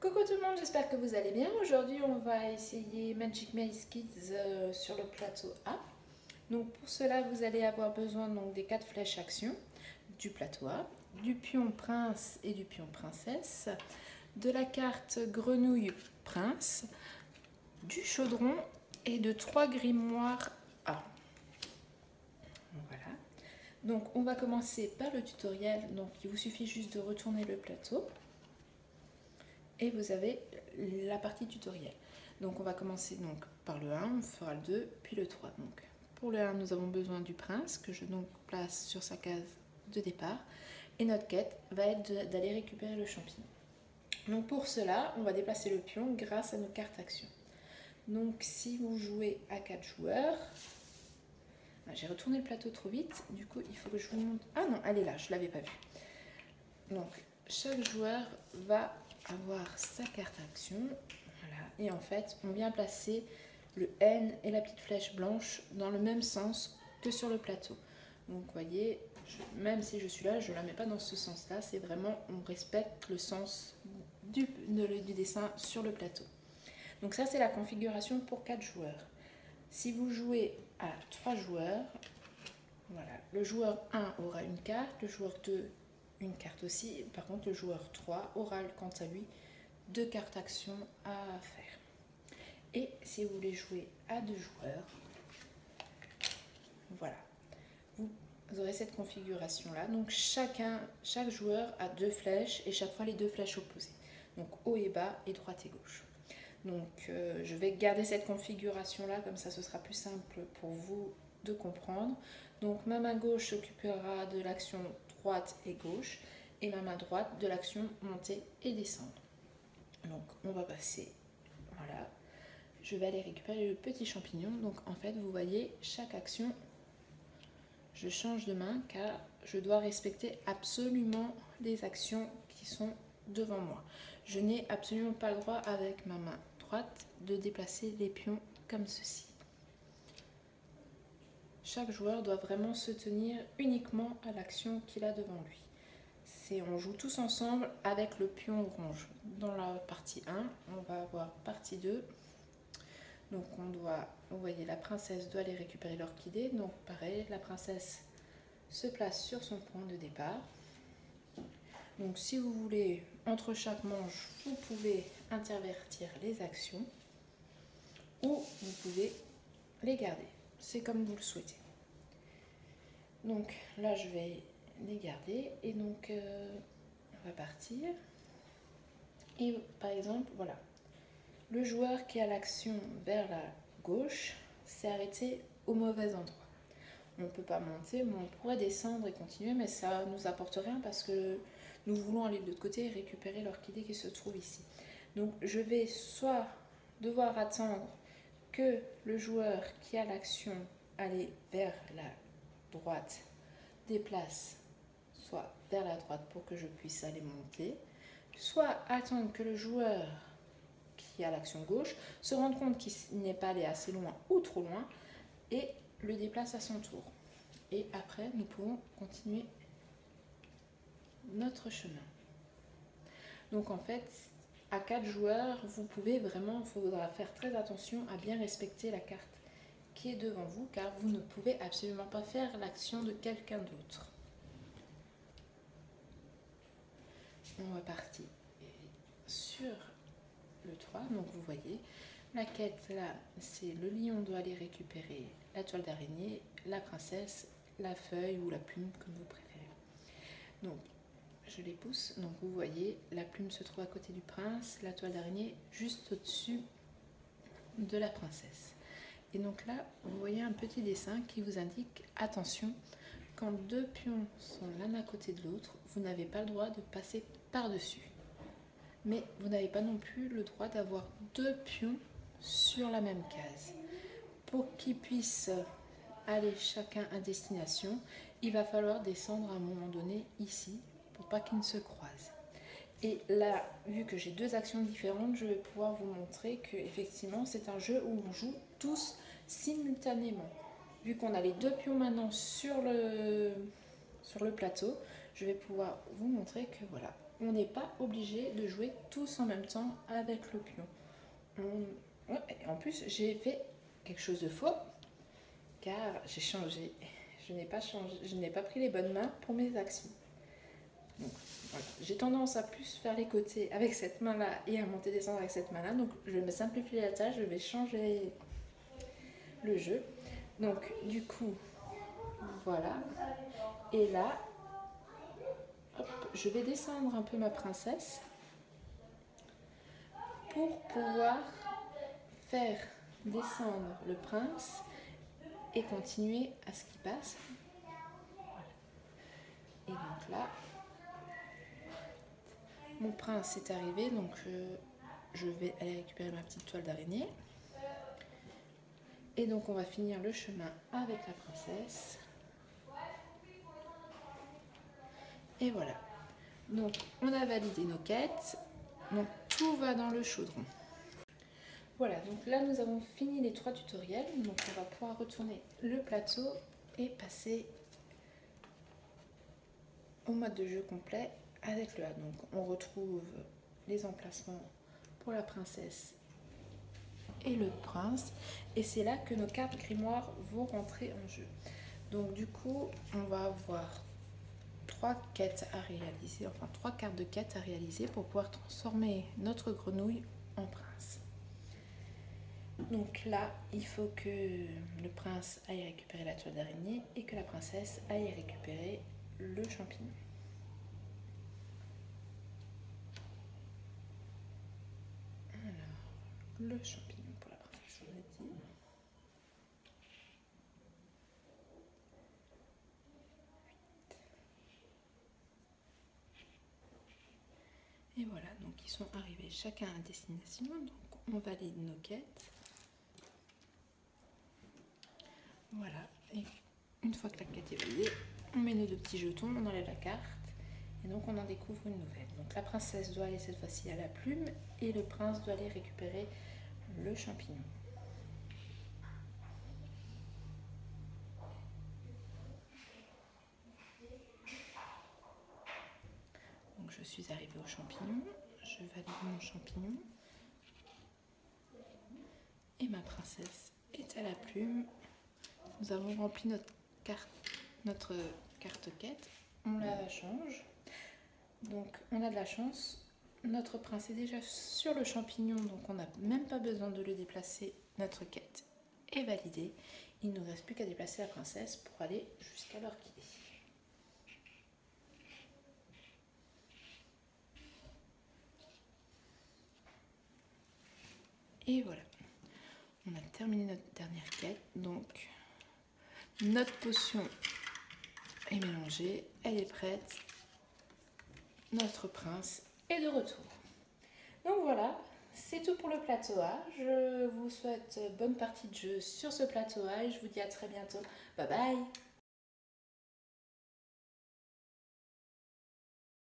Coucou tout le monde, j'espère que vous allez bien. Aujourd'hui, on va essayer Magic Maze Kids sur le plateau A. Donc pour cela, vous allez avoir besoin donc, des 4 flèches action du plateau A, du pion prince et du pion princesse, de la carte grenouille prince, du chaudron et de 3 grimoires A. Voilà. Donc on va commencer par le tutoriel. Donc il vous suffit juste de retourner le plateau. Et vous avez la partie tutoriel. Donc on va commencer donc par le 1, on fera le 2, puis le 3. Donc pour le 1, nous avons besoin du prince, que je donc place sur sa case de départ. Et notre quête va être d'aller récupérer le champignon. Donc pour cela, on va déplacer le pion grâce à nos cartes actions. Donc si vous jouez à 4 joueurs... J'ai retourné le plateau trop vite, du coup il faut que je vous montre... Ah non, elle est là, je ne l'avais pas vue. Donc chaque joueur va avoir sa carte action, voilà. Et en fait on vient placer le N et la petite flèche blanche dans le même sens que sur le plateau. Donc vous voyez, même si je suis là, je ne la mets pas dans ce sens là, c'est vraiment on respecte le sens du dessin sur le plateau. Donc ça c'est la configuration pour 4 joueurs. Si vous jouez à 3 joueurs, voilà, le joueur 1 aura une carte, le joueur 2 une carte aussi. Par contre, le joueur 3 aura, quant à lui, 2 cartes action à faire. Et si vous voulez jouer à 2 joueurs, voilà, vous aurez cette configuration-là. Donc, chaque joueur a 2 flèches et chaque fois les 2 flèches opposées. Donc, haut et bas et droite et gauche. Donc, je vais garder cette configuration-là, comme ça, ce sera plus simple pour vous de comprendre. Donc, ma main gauche s'occupera de l'action droite et gauche et ma main droite de l'action monter et descendre. Donc on va passer, voilà, je vais aller récupérer le petit champignon. Donc en fait vous voyez chaque action, je change de main car je dois respecter absolument les actions qui sont devant moi. Je n'ai absolument pas le droit avec ma main droite de déplacer les pions comme ceci. Chaque joueur doit vraiment se tenir uniquement à l'action qu'il a devant lui. On joue tous ensemble avec le pion orange. Dans la partie 1, on va avoir partie 2. Donc on doit, vous voyez, la princesse doit aller récupérer l'orchidée. Donc pareil, la princesse se place sur son point de départ. Donc si vous voulez, entre chaque manche, vous pouvez intervertir les actions ou vous pouvez les garder. C'est comme vous le souhaitez. Donc là, je vais les garder et donc on va partir. Et par exemple, voilà, le joueur qui a l'action vers la gauche s'est arrêté au mauvais endroit. On ne peut pas monter, mais on pourrait descendre et continuer, mais ça nous apporte rien parce que nous voulons aller de l'autre côté et récupérer l'orchidée qui se trouve ici. Donc je vais soit devoir attendre que le joueur qui a l'action aller vers la droite déplace soit vers la droite pour que je puisse aller monter, soit attendre que le joueur qui a l'action gauche se rende compte qu'il n'est pas allé assez loin ou trop loin et le déplace à son tour. Et après, nous pouvons continuer notre chemin. Donc en fait, à 4 joueurs, vous pouvez vraiment, il faudra faire très attention à bien respecter la carte qui est devant vous, car vous ne pouvez absolument pas faire l'action de quelqu'un d'autre. On va partir sur le 3, donc vous voyez, la quête là, c'est le lion doit aller récupérer la toile d'araignée, la princesse, la feuille ou la plume, comme vous préférez. Donc, je les pousse, donc vous voyez, la plume se trouve à côté du prince, la toile d'araignée juste au-dessus de la princesse. Et donc là, vous voyez un petit dessin qui vous indique, attention, quand 2 pions sont l'un à côté de l'autre, vous n'avez pas le droit de passer par-dessus. Mais vous n'avez pas non plus le droit d'avoir 2 pions sur la même case. Pour qu'ils puissent aller chacun à destination, il va falloir descendre à un moment donné ici, pour pas qu'ils ne se croisent. Et là, vu que j'ai 2 actions différentes, je vais pouvoir vous montrer que effectivement c'est un jeu où on joue tous simultanément. Vu qu'on a les 2 pions maintenant sur le plateau, je vais pouvoir vous montrer que voilà, on n'est pas obligé de jouer tous en même temps avec le pion. En plus, j'ai fait quelque chose de faux, car j'ai changé. Je n'ai pas changé, je n'ai pas pris les bonnes mains pour mes actions. Donc, voilà. J'ai tendance à plus faire les côtés avec cette main-là et à monter descendre avec cette main-là. Donc je vais me simplifier la tâche, je vais changer le jeu. Donc du coup, voilà. Et là, hop, je vais descendre un peu ma princesse pour pouvoir faire descendre le prince et continuer à ce qui passe. Voilà. Et donc là, mon prince est arrivé, donc je vais aller récupérer ma petite toile d'araignée. Et donc on va finir le chemin avec la princesse. Et voilà. Donc on a validé nos quêtes. Donc tout va dans le chaudron. Voilà, donc là nous avons fini les 3 tutoriels. Donc on va pouvoir retourner le plateau et passer au mode de jeu complet avec le A. Donc on retrouve les emplacements pour la princesse et le prince, et c'est là que nos cartes grimoire vont rentrer en jeu. Donc du coup on va avoir 3 quêtes à réaliser, enfin 3 cartes de quêtes à réaliser pour pouvoir transformer notre grenouille en prince. Donc là il faut que le prince aille récupérer la toile d'araignée et que la princesse aille récupérer le champignon. Alors, le champignon pour la princesse, on a dit. Et voilà, donc ils sont arrivés chacun à destination, donc on valide nos quêtes. Voilà, et une fois que la quête est validée, on met nos 2 petits jetons, on enlève la carte, et donc on en découvre une nouvelle. Donc la princesse doit aller cette fois-ci à la plume, et le prince doit aller récupérer le champignon. Donc je suis arrivée au champignon, je valide mon champignon, et ma princesse est à la plume. Nous avons rempli notre carte quête, on la change. Donc on a de la chance, notre prince est déjà sur le champignon, donc on n'a même pas besoin de le déplacer, notre quête est validée. Il ne nous reste plus qu'à déplacer la princesse pour aller jusqu'à l'orchidée. Et voilà, on a terminé notre dernière quête, donc notre potion est mélangée, elle est prête, notre prince est de retour. Donc voilà, c'est tout pour le plateau A. Je vous souhaite bonne partie de jeu sur ce plateau A et je vous dis à très bientôt. Bye bye!